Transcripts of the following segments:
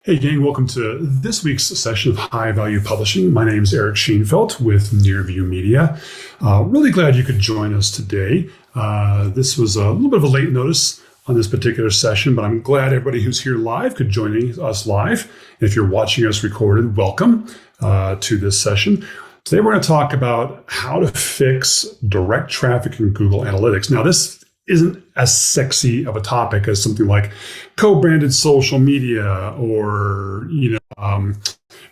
Hey gang, welcome to this week's session of High Value Publishing. My name is Eric Schoenfeld with Nearview Media. Really glad you could join us today. This was a little bit of a late notice on this particular session, but I'm glad everybody who's here live could join us live. And if you're watching us recorded, welcome to this session. Today we're going to talk about how to fix direct traffic in Google Analytics. Now this isn't as sexy of a topic as something like co-branded social media or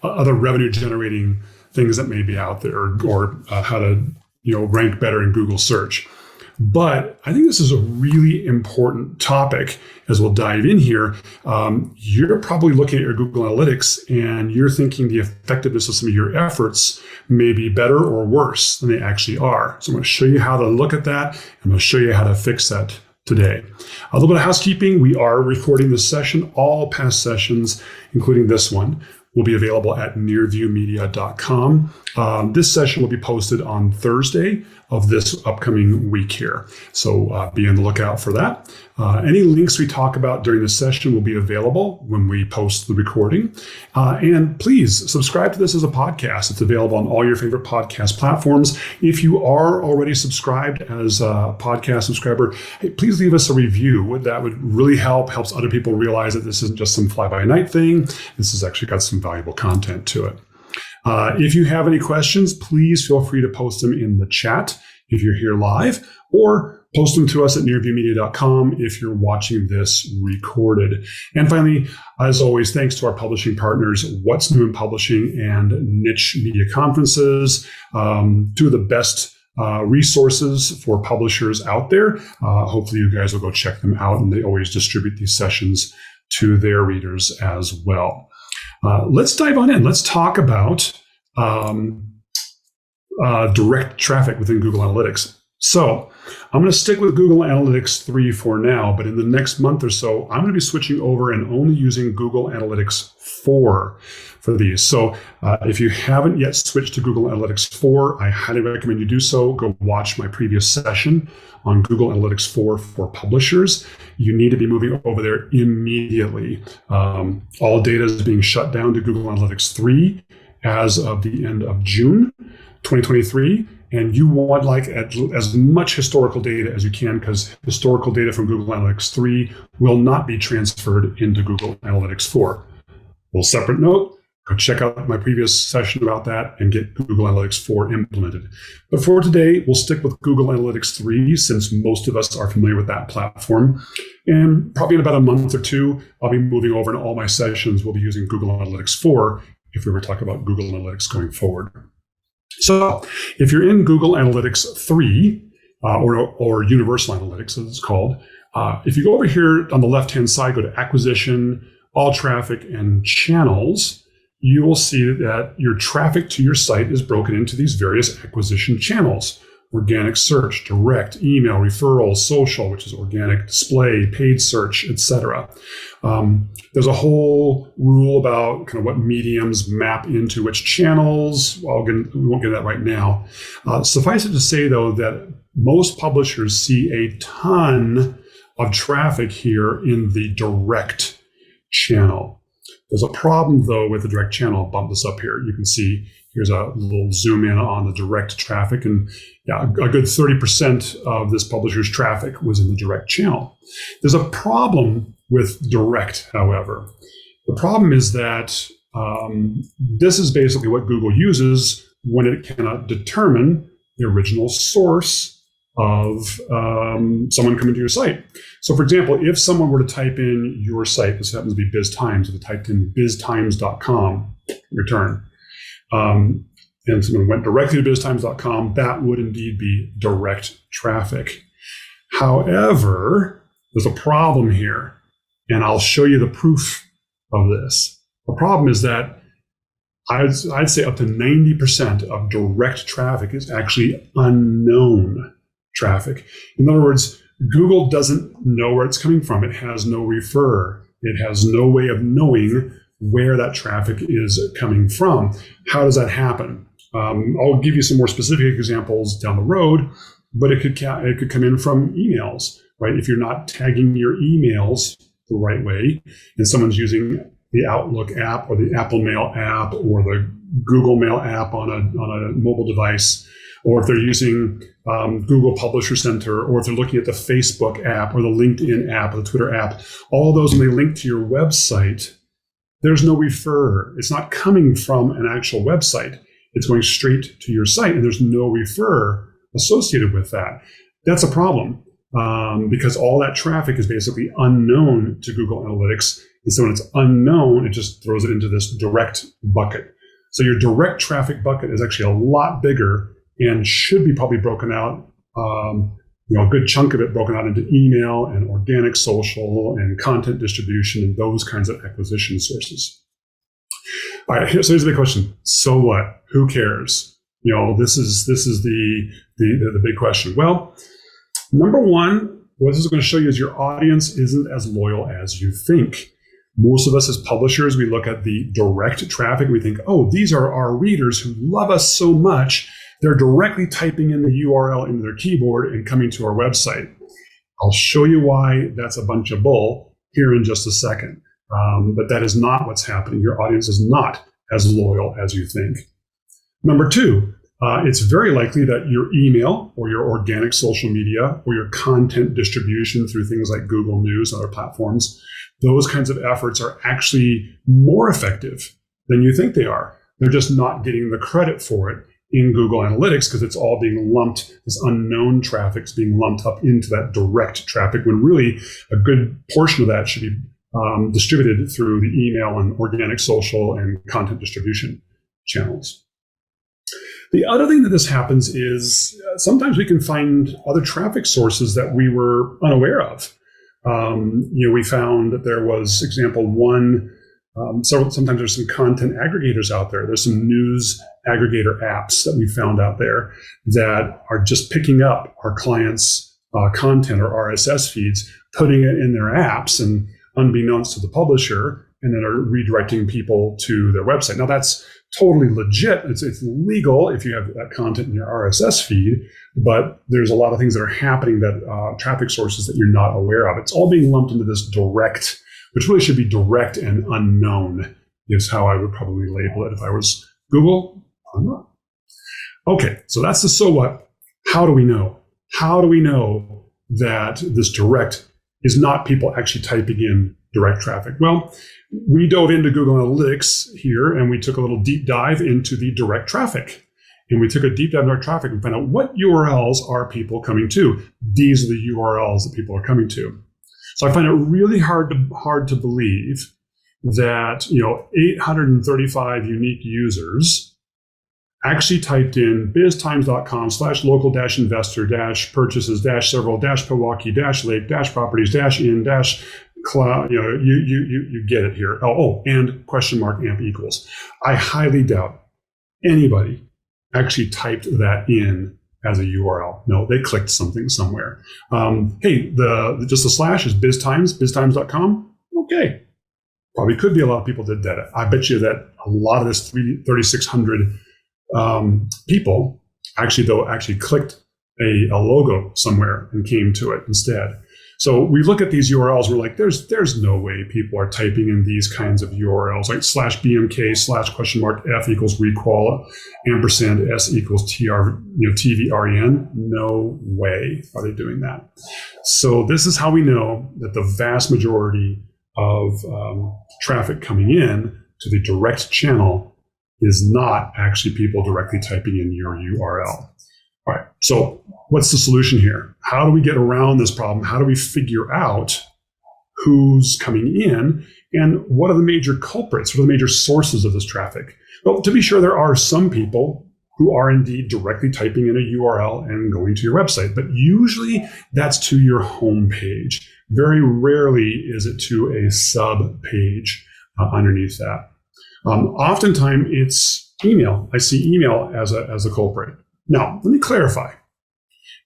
other revenue generating things that may be out there, or how to rank better in Google search. But I think this is a really important topic as we'll dive in here. You're probably looking at your Google Analytics and you're thinking the effectiveness of some of your efforts may be better or worse than they actually are. So I'm going to show you how to look at that. I'm going to show you how to fix that today. A little bit of housekeeping. We are recording this session. All past sessions, including this one, will be available at nearviewmedia.com. This session will be posted on Thursday of this upcoming week here. So be on the lookout for that. Any links we talk about during the session will be available when we post the recording. And please subscribe to this as a podcast. It's available on all your favorite podcast platforms. If you are already subscribed as a podcast subscriber, hey, please leave us a review. That would really helps other people realize that this isn't just some fly-by-night thing. This has actually got some valuable content to it. If you have any questions, please feel free to post them in the chat if you're here live, or post them to us at nearviewmedia.com if you're watching this recorded. And finally, as always, thanks to our publishing partners, What's New in Publishing and Niche Media Conferences, two of the best resources for publishers out there. Hopefully you guys will go check them out, and they always distribute these sessions to their readers as well. Let's dive on in. Let's talk about direct traffic within Google Analytics. So I'm going to stick with Google Analytics 3 for now, but in the next month or so, I'm going to be switching over and only using Google Analytics 4 for these. So if you haven't yet switched to Google Analytics 4, I highly recommend you do so. Go watch my previous session on Google Analytics 4 for publishers. You need to be moving over there immediately. All data is being shut down to Google Analytics 3 as of the end of June 2023. And you want as much historical data as you can, because historical data from Google Analytics 3 will not be transferred into Google Analytics 4. A little separate note, go check out my previous session about that and get Google Analytics 4 implemented. But for today, we'll stick with Google Analytics 3 since most of us are familiar with that platform. And probably in about a month or two, I'll be moving over, and all my sessions will be using Google Analytics 4 if we were talking about Google Analytics going forward. So if you're in Google Analytics 3, or Universal Analytics as it's called, if you go over here on the left-hand side, go to Acquisition, All Traffic, and Channels, you will see that your traffic to your site is broken into these various acquisition channels: organic search, direct, email, referral, social, which is organic, display, paid search, etc. There's a whole rule about kind of what mediums map into which channels. We won't get into that right now. Suffice it to say, though, that most publishers see a ton of traffic here in the direct channel. There's a problem, though, with the direct channel. I'll bump this up here. You can see here's a little zoom in on the direct traffic. And yeah, a good 30% of this publisher's traffic was in the direct channel. There's a problem with direct, however. The problem is that this is basically what Google uses when it cannot determine the original source of someone coming to your site. So for example, if someone were to type in your site, this happens to be BizTimes, if they typed in biztimes.com, return, and someone went directly to biztimes.com, that would indeed be direct traffic. However, there's a problem here, and I'll show you the proof of this. The problem is that I'd say up to 90% of direct traffic is actually unknown traffic. In other words, Google doesn't know where it's coming from. It has no referrer. It has no way of knowing where that traffic is coming from. How does that happen? I'll give you some more specific examples down the road, but it could come in from emails, right? If you're not tagging your emails the right way, and someone's using the Outlook app or the Apple Mail app or the Google Mail app on a mobile device, or if they're using Google Publisher Center, or if they're looking at the Facebook app or the LinkedIn app or the Twitter app, all those, when they link to your website, there's no refer. It's not coming from an actual website. It's going straight to your site, and there's no refer associated with that. That's a problem because all that traffic is basically unknown to Google Analytics. And so when it's unknown, it just throws it into this direct bucket. So your direct traffic bucket is actually a lot bigger and should be probably broken out, a good chunk of it broken out into email and organic social and content distribution and those kinds of acquisition sources. All right, so here's the big question. So what? Who cares? This is the big question. Well, number one, what this is going to show you is your audience isn't as loyal as you think. Most of us as publishers, we look at the direct traffic. We think, oh, these are our readers who love us so much. They're directly typing in the URL into their keyboard and coming to our website. I'll show you why that's a bunch of bull here in just a second. But that is not what's happening. Your audience is not as loyal as you think. Number two, it's very likely that your email or your organic social media or your content distribution through things like Google News and other platforms, those kinds of efforts are actually more effective than you think they are. They're just not getting the credit for it in Google Analytics because it's all being lumped, this unknown traffic is being lumped up into that direct traffic when really a good portion of that should be distributed through the email and organic social and content distribution channels. The other thing that this happens is sometimes we can find other traffic sources that we were unaware of. We found that there was, example one, sometimes there's some content aggregators out there. There's some news aggregator apps that we found out there that are just picking up our clients' content or RSS feeds, putting it in their apps, and unbeknownst to the publisher, and then are redirecting people to their website. Now that's totally legit. It's legal if you have that content in your RSS feed, but there's a lot of things that are happening that traffic sources that you're not aware of. It's all being lumped into this direct, which really should be direct and unknown is how I would probably label it if I was Google. I'm not. Okay, so that's the so what. How do we know? How do we know that this direct is not people actually typing in direct traffic? Well, we dove into Google Analytics here and we took a little deep dive into the direct traffic. And we took a deep dive into our traffic and found out what URLs are people coming to. These are the URLs that people are coming to. So I find it really hard to believe that 835 unique users actually typed in biztimes.com/local-investor-purchases-several-Pewaukee-lake-properties-in-cloud. You get it here. And question mark amp equals. I highly doubt anybody actually typed that in as a URL. No, they clicked something somewhere. Just the slash is biztimes.com. Okay. Probably could be a lot of people did that. I bet you that a lot of this 3,600 people actually clicked a logo somewhere and came to it instead. So we look at these URLs, we're like, there's no way people are typing in these kinds of URLs, like /BMK/?F equals requal ampersand S equals TVREN. No way are they doing that. So this is how we know that the vast majority of traffic coming in to the direct channel is not actually people directly typing in your URL. All right, so what's the solution here? How do we get around this problem? How do we figure out who's coming in and what are the major culprits? What are the major sources of this traffic? Well, to be sure, there are some people who are indeed directly typing in a URL and going to your website, but usually that's to your home page. Very rarely is it to a sub page underneath that. Oftentimes it's email. I see email as a culprit. Now, let me clarify.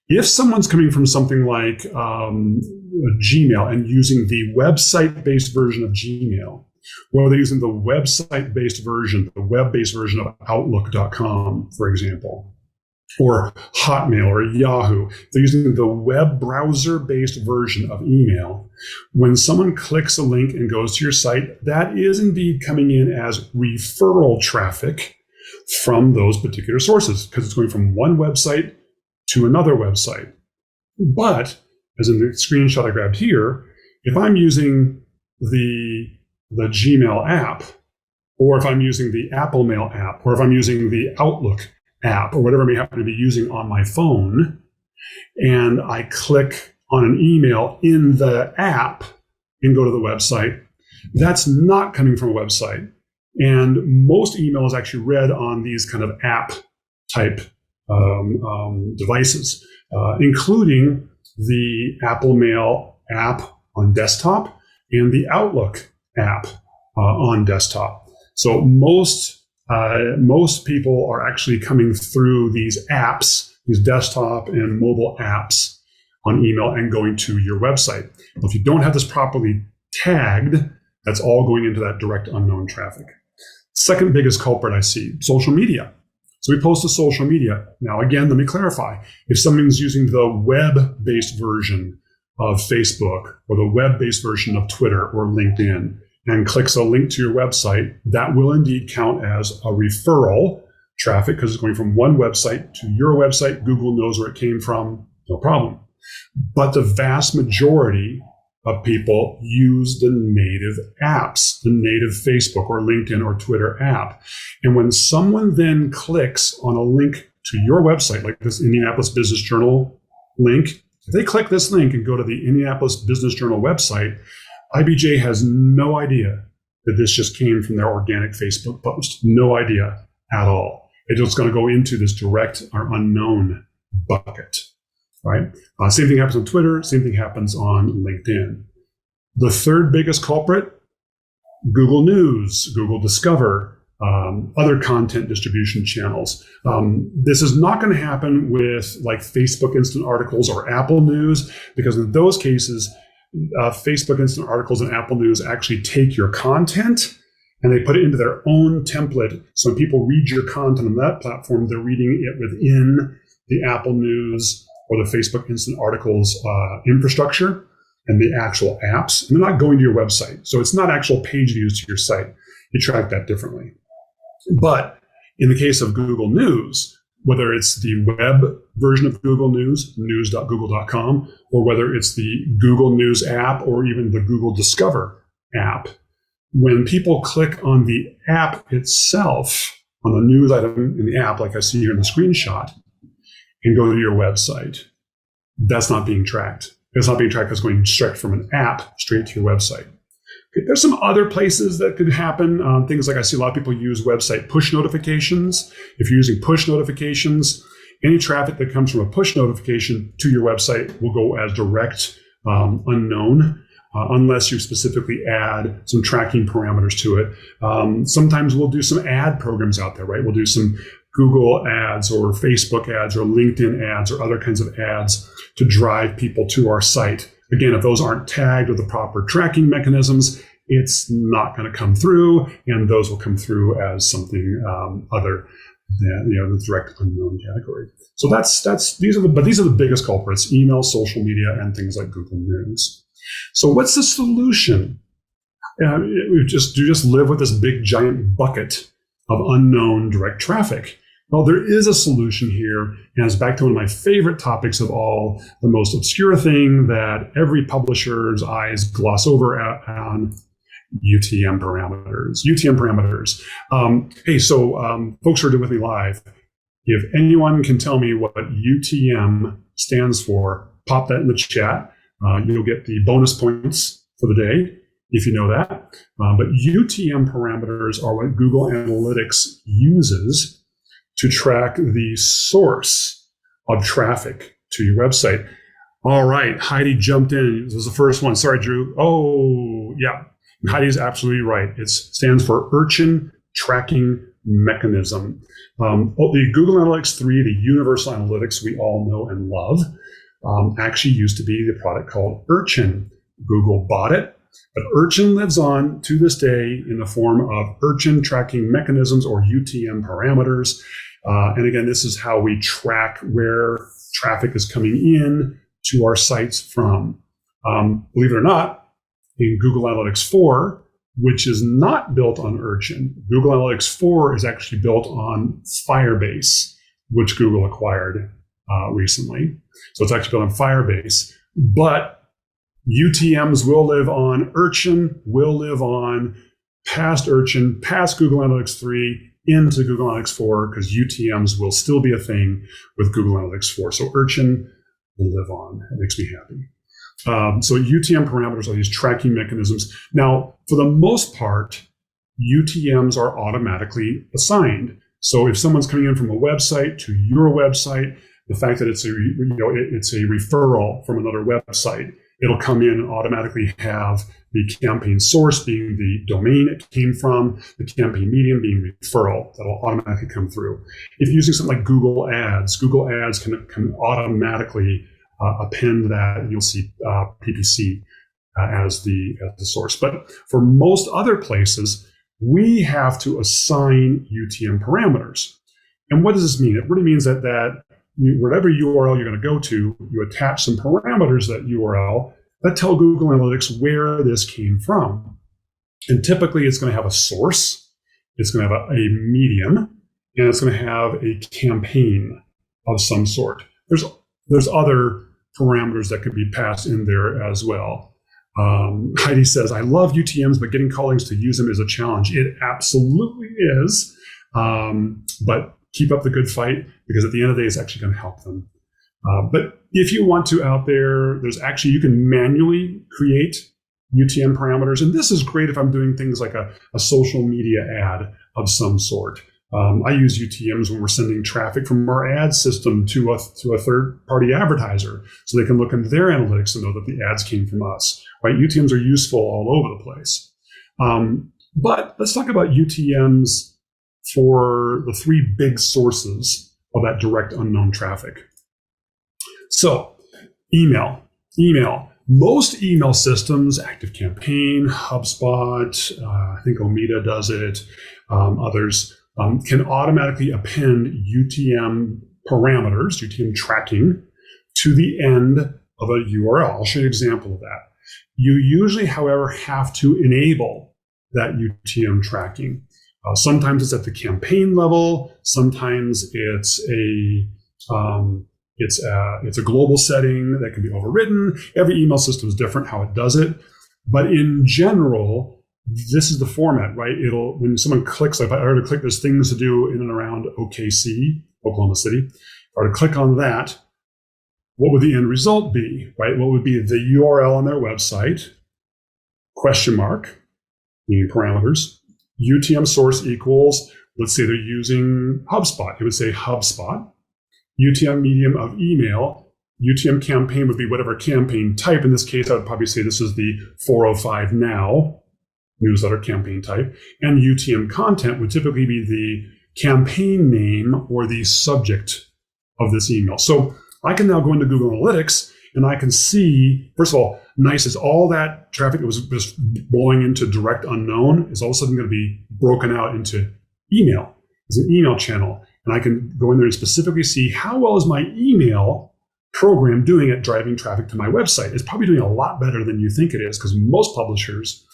If someone's coming from something like Gmail and using the website-based version of Gmail, or they're using the website-based version, the web-based version of Outlook.com, for example, or Hotmail or Yahoo. They're using the web browser-based version of email. When someone clicks a link and goes to your site, that is indeed coming in as referral traffic from those particular sources, because it's going from one website to another website. But, as in the screenshot I grabbed here, if I'm using the Gmail app, or if I'm using the Apple Mail app, or if I'm using the Outlook app, or whatever I may happen to be using on my phone, and I click on an email in the app and go to the website, that's not coming from a website. And most email is actually read on these kind of app type devices, including the Apple Mail app on desktop and the Outlook app on desktop. So most people are actually coming through these apps, these desktop and mobile apps on email and going to your website. If you don't have this properly tagged, that's all going into that direct unknown traffic. Second biggest culprit I see, social media. So we post to social media. Now, again, let me clarify. If someone's using the web-based version of Facebook or the web-based version of Twitter or LinkedIn and clicks a link to your website, that will indeed count as a referral traffic because it's going from one website to your website. Google knows where it came from, no problem. But the vast majority of people use the native apps, the native Facebook or LinkedIn or Twitter app. And when someone then clicks on a link to your website, like this Indianapolis Business Journal link, if they click this link and go to the Indianapolis Business Journal website, IBJ has no idea that this just came from their organic Facebook post. No idea at all. It's just going to go into this direct or unknown bucket. Right? Same thing happens on Twitter. Same thing happens on LinkedIn. The third biggest culprit, Google News, Google Discover, other content distribution channels. This is not going to happen with like Facebook Instant Articles or Apple News, because in those cases, Facebook Instant Articles and Apple News actually take your content and they put it into their own template. So when people read your content on that platform, they're reading it within the Apple News or the Facebook Instant Articles infrastructure and the actual apps. And they're not going to your website. So it's not actual page views to your site. You track that differently. But in the case of Google News, whether it's the web version of Google News, news.google.com, or whether it's the Google News app or even the Google Discover app, when people click on the app itself, on the news item in the app, like I see here in the screenshot, and go to your website, that's not being tracked. It's not being tracked because it's going straight from an app straight to your website. Okay, there's some other places that could happen. Things like I see a lot of people use website push notifications. If you're using push notifications, any traffic that comes from a push notification to your website will go as direct unknown, unless you specifically add some tracking parameters to it. Sometimes we'll do some ad programs out there, right? We'll do some Google ads or Facebook ads or LinkedIn ads or other kinds of ads to drive people to our site. Again, if those aren't tagged with the proper tracking mechanisms, it's not going to come through, and those will come through as something other than the direct unknown category. So these are the biggest culprits: email, social media, and things like Google News. So what's the solution? You just live with this big giant bucket of unknown direct traffic. Well, there is a solution here, and it's back to one of my favorite topics of all, the most obscure thing that every publisher's eyes gloss over on: UTM parameters. UTM parameters. Folks who are doing with me live, if anyone can tell me what UTM stands for, pop that in the chat. You'll get the bonus points for the day if you know that. But UTM parameters are what Google Analytics uses to track the source of traffic to your website. All right, Heidi jumped in. This was the first one. Sorry, Drew. Oh, yeah. And Heidi's absolutely right. It stands for Urchin Tracking Mechanism. The Google Analytics 3, the universal analytics we all know and love, actually used to be the product called Urchin. Google bought it, But Urchin lives on to this day in the form of Urchin tracking mechanisms, or UTM parameters. And again, this is how we track where traffic is coming in to our sites from. Believe it or not, in Google Analytics 4, which is not built on Urchin, Google Analytics 4 is actually built on Firebase, which Google acquired recently. So it's actually built on Firebase. But UTMs will live on Urchin, will live on past Urchin, past Google Analytics 3, into Google Analytics 4, because UTMs will still be a thing with Google Analytics 4. So Urchin will live on. It makes me happy. So UTM parameters are these tracking mechanisms. Now, for the most part, UTMs are automatically assigned. So if someone's coming in from a website to your website, the fact that it's a referral from another website, it'll come in and automatically have the campaign source being the domain it came from, the campaign medium being referral. That'll automatically come through. If you're using something like Google Ads can automatically append that, and you'll see PPC as the source. But for most other places, we have to assign UTM parameters. And what does this mean? It really means that whatever URL you're going to go to, you attach some parameters to that URL that tell Google Analytics where this came from. And typically it's going to have a source, it's going to have a medium, and it's going to have a campaign of some sort. There's other parameters that could be passed in there as well. Heidi says, I love UTMs, but getting colleagues to use them is a challenge. It absolutely is. But keep up the good fight, because at the end of the day, it's actually going to help them. But if you want to out there, you can manually create UTM parameters. And this is great if I'm doing things like a social media ad of some sort. I use UTMs when we're sending traffic from our ad system to a third-party advertiser, so they can look into their analytics and know that the ads came from us. Right? UTMs are useful all over the place. But let's talk about UTMs for the three big sources of that direct unknown traffic. So, email. Most email systems, ActiveCampaign, HubSpot, I think Omeda does it, others, can automatically append UTM parameters, UTM tracking, to the end of a URL. I'll show you an example of that. You usually, however, have to enable that UTM tracking. Sometimes it's at the campaign level. Sometimes it's a global setting that can be overridden. Every email system is different how it does it. But in general, this is the format, right? When someone clicks, if I were to click, there's things to do in and around OKC, Oklahoma City. If I were to click on that, what would the end result be, right? What would be the URL on their website, question mark, meaning parameters, UTM source equals, let's say they're using HubSpot. It would say HubSpot. UTM medium of email. UTM campaign would be whatever campaign type. In this case, I would probably say this is the 405 Now newsletter campaign type. And UTM content would typically be the campaign name or the subject of this email. So I can now go into Google Analytics and I can see, first of all, nice is all that traffic that was just blowing into direct unknown is all of a sudden going to be broken out into email. It's an email channel. And I can go in there and specifically see how well is my email program doing at driving traffic to my website. It's probably doing a lot better than you think it is, because most publishers,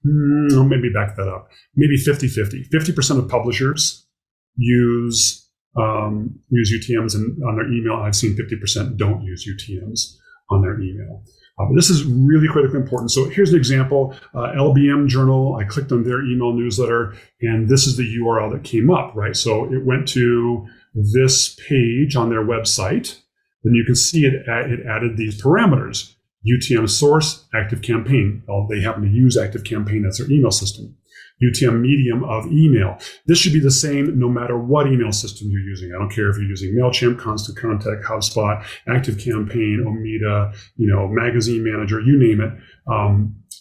maybe back that up, maybe 50-50. 50% of publishers use UTMs on their email. I've seen 50% don't use UTMs on their email. But this is really critically important. So here's an example, LBM Journal. I clicked on their email newsletter, and this is the URL that came up, right? So it went to this page on their website. Then you can see it added these parameters: UTM source, ActiveCampaign. Well, they happen to use ActiveCampaign. That's their email system. UTM medium of email. This should be the same no matter what email system you're using. I don't care if you're using MailChimp, Constant Contact, HubSpot, ActiveCampaign, Omeda, Magazine Manager, you name it.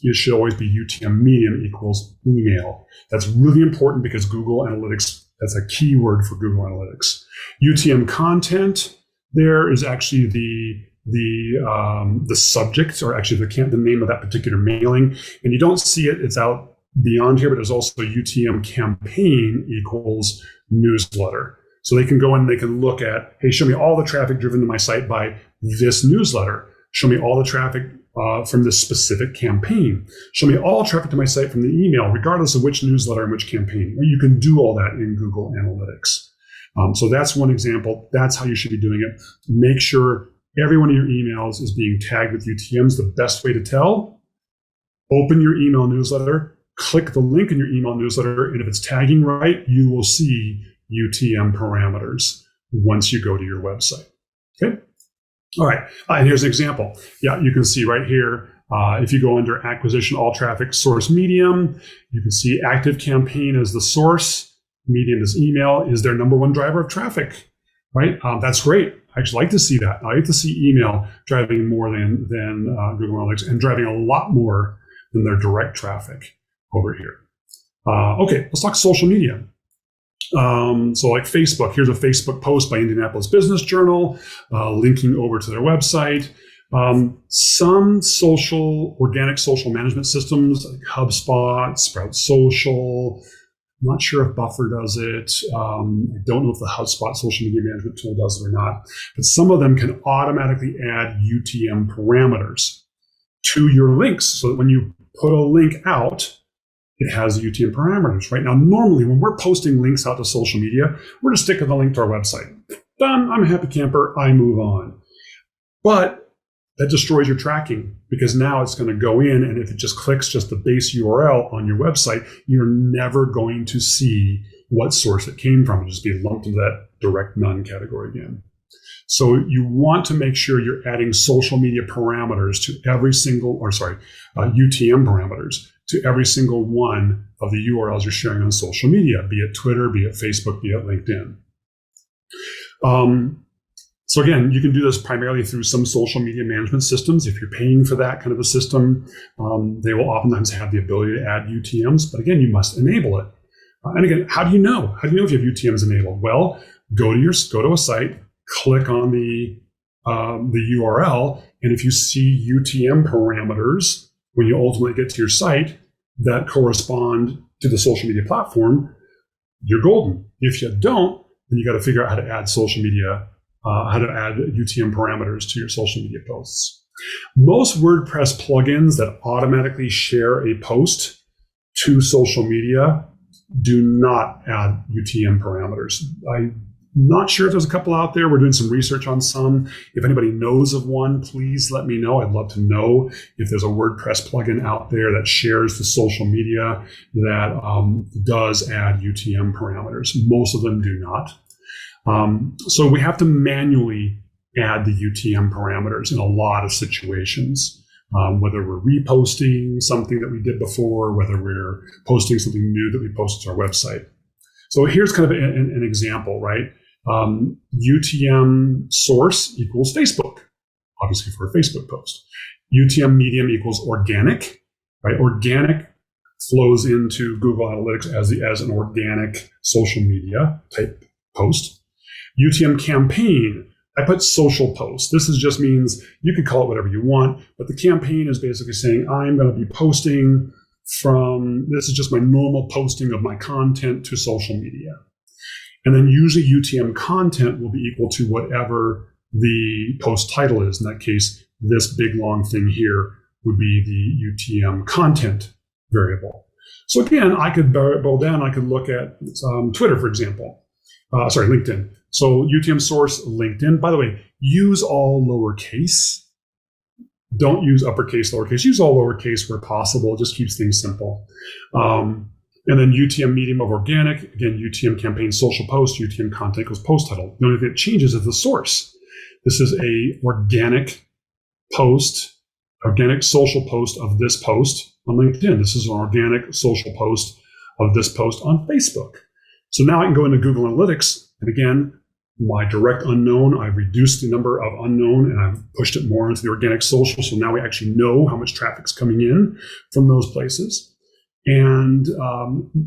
It should always be UTM medium equals email. That's really important because Google Analytics, that's a keyword for Google Analytics. UTM content there is actually the the subject, or actually the name of that particular mailing, and you don't see it. It's out beyond here, but there's also UTM campaign equals newsletter. So they can go in, they can look at, hey, show me all the traffic driven to my site by this newsletter. Show me all the traffic from this specific campaign. Show me all traffic to my site from the email, regardless of which newsletter and which campaign. You can do all that in Google Analytics. So that's one example. That's how you should be doing it. Make sure every one of your emails is being tagged with UTMs. The best way to tell, open your email newsletter, click the link in your email newsletter, and if it's tagging right, you will see UTM parameters once you go to your website. Okay? All right. And here's an example. Yeah, you can see right here, if you go under acquisition, all traffic, source medium, you can see active campaign as the source. Medium is email, is their number one driver of traffic, right? That's great. I actually like to see that. I like to see email driving more than Google Analytics, and driving a lot more than their direct traffic over here. Okay, let's talk social media. So like Facebook, here's a Facebook post by Indianapolis Business Journal, linking over to their website. Some organic social management systems like HubSpot, Sprout Social, I'm not sure if Buffer does it. I don't know if the HubSpot social media management tool does it or not, but some of them can automatically add UTM parameters to your links so that when you put a link out, it has the UTM parameters. Right now, normally when we're posting links out to social media, we're just sticking the link to our website. Done, I'm a happy camper, I move on. But that destroys your tracking, because now it's going to go in, and if it just clicks just the base URL on your website, you're never going to see what source it came from. It'll just be lumped into that direct none category again. So you want to make sure you're adding social media parameters to every single, UTM parameters to every single one of the URLs you're sharing on social media, be it Twitter, be it Facebook, be it LinkedIn. So again, you can do this primarily through some social media management systems. If you're paying for that kind of a system, they will oftentimes have the ability to add UTMs, but again, you must enable it. And again, how do you know? How do you know if you have UTMs enabled? Well, go to a site, click on the URL, and if you see UTM parameters when you ultimately get to your site that correspond to the social media platform, you're golden. If you don't, then you got to figure out how to add how to add UTM parameters to your social media posts. Most WordPress plugins that automatically share a post to social media do not add UTM parameters. I'm not sure if there's a couple out there. We're doing some research on some. If anybody knows of one, please let me know. I'd love to know if there's a WordPress plugin out there that shares the social media that does add UTM parameters. Most of them do not. So we have to manually add the UTM parameters in a lot of situations, whether we're reposting something that we did before, whether we're posting something new that we posted to our website. So here's kind of an example, right? UTM source equals Facebook, obviously for a Facebook post. UTM medium equals organic, right? Organic flows into Google Analytics as an organic social media type post. UTM campaign, I put social post. This just means you could call it whatever you want, but the campaign is basically saying I'm going to be posting this is just my normal posting of my content to social media. And then usually UTM content will be equal to whatever the post title is. In that case, this big long thing here would be the UTM content variable. So again, I could boil down, I could look at Twitter, for example. LinkedIn. So UTM source, LinkedIn. By the way, use all lowercase. Don't use uppercase, lowercase. Use all lowercase where possible. It just keeps things simple. And then UTM medium of organic. Again, UTM campaign social post, UTM content equals post title. The only thing that changes is the source. This is a organic post, organic social post of this post on LinkedIn. This is an organic social post of this post on Facebook. So now I can go into Google Analytics, and again, my direct unknown, I've reduced the number of unknown and I've pushed it more into the organic social. So now we actually know how much traffic's coming in from those places. And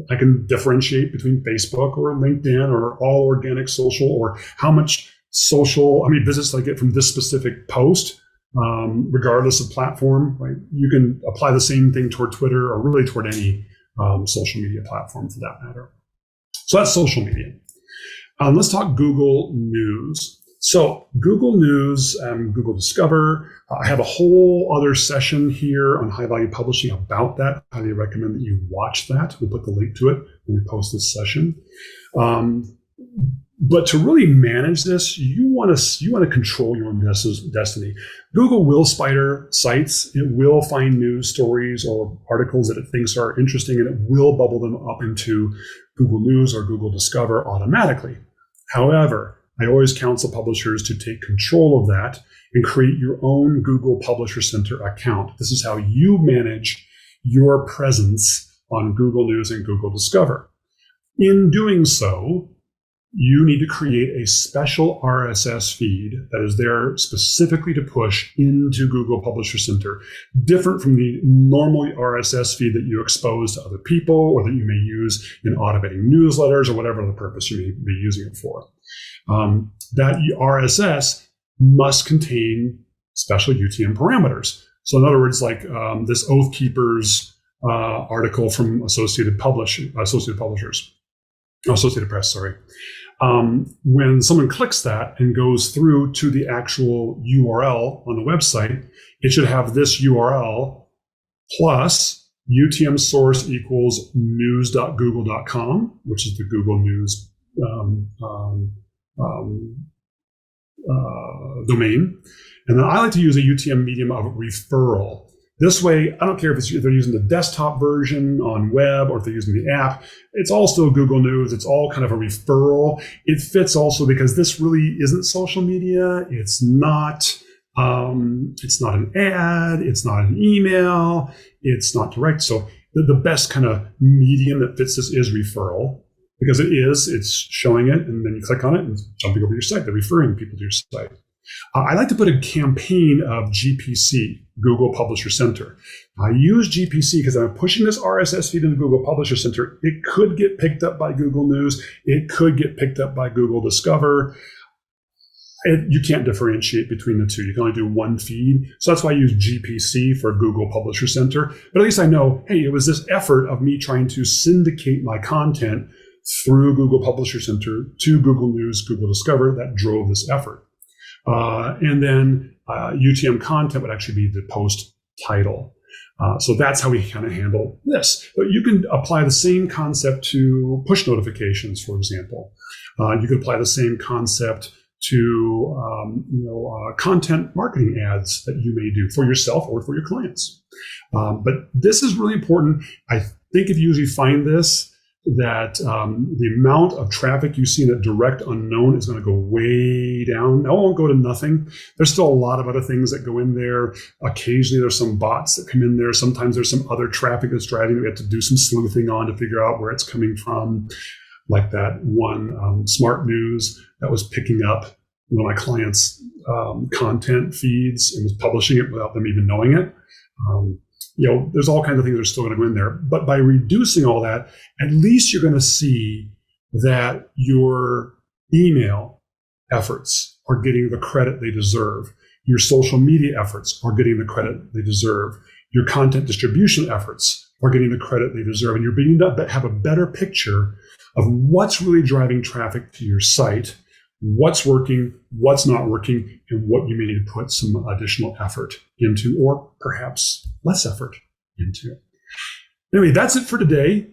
I can differentiate between Facebook or LinkedIn or all organic social, or how much visits that I get from this specific post, regardless of platform, right? You can apply the same thing toward Twitter or really toward any social media platform for that matter. So that's social media. Let's talk Google News. So Google News, Google Discover, I have a whole other session here on high value publishing about that. I highly recommend that you watch that. We'll put the link to it when we post this session. But to really manage this, you want to control your own destiny. Google will spider sites. It will find news stories or articles that it thinks are interesting, and it will bubble them up into Google News or Google Discover automatically. However, I always counsel publishers to take control of that and create your own Google Publisher Center account. This is how you manage your presence on Google News and Google Discover. In doing so, you need to create a special RSS feed that is there specifically to push into Google Publisher Center, different from the normal RSS feed that you expose to other people or that you may use in automating newsletters or whatever the purpose you may be using it for. That RSS must contain special UTM parameters. So in other words, like this Oath Keepers article from Associated Press, sorry. When someone clicks that and goes through to the actual URL on the website, it should have this URL plus UTM source equals news.google.com, which is the Google News domain. And then I like to use a UTM medium of referral. This way, I don't care if they're using the desktop version on web or if they're using the app, it's all still Google News. It's all kind of a referral. It fits also because this really isn't social media. It's not an ad. It's not an email. It's not direct. So the best kind of medium that fits this is referral, because it's showing it, and then you click on it and jumping over your site. They're referring people to your site. I like to put a campaign of GPC, Google Publisher Center. I use GPC because I'm pushing this RSS feed into Google Publisher Center. It could get picked up by Google News. It could get picked up by Google Discover. You can't differentiate between the two. You can only do one feed. So that's why I use GPC for Google Publisher Center. But at least I know, hey, it was this effort of me trying to syndicate my content through Google Publisher Center to Google News, Google Discover that drove this effort. And then UTM content would actually be the post title. So that's how we kind of handle this. But you can apply the same concept to push notifications, for example. You could apply the same concept to content marketing ads that you may do for yourself or for your clients. But this is really important. I think if you usually find this, that the amount of traffic you see in a direct unknown is going to go way down. Now, it won't go to nothing. There's still a lot of other things that go in there. Occasionally, there's some bots that come in there. Sometimes there's some other traffic that's driving that we have to do some sleuthing on to figure out where it's coming from. Like that one Smart News that was picking up one of my clients' content feeds and was publishing it without them even knowing it. There's all kinds of things that are still going to go in there. But by reducing all that, at least you're going to see that your email efforts are getting the credit they deserve. Your social media efforts are getting the credit they deserve. Your content distribution efforts are getting the credit they deserve. And you're beginning to have a better picture of what's really driving traffic to your site, what's working, what's not working, and what you may need to put some additional effort into, or perhaps less effort into. Anyway, that's it for today.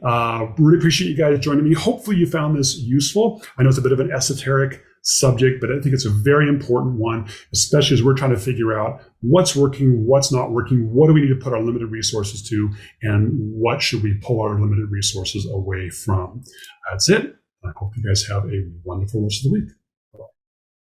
Really appreciate you guys joining me. Hopefully you found this useful. I know it's a bit of an esoteric subject, but I think it's a very important one, especially as we're trying to figure out what's working, what's not working, what do we need to put our limited resources to, and what should we pull our limited resources away from. That's it. I hope you guys have a wonderful rest of the week.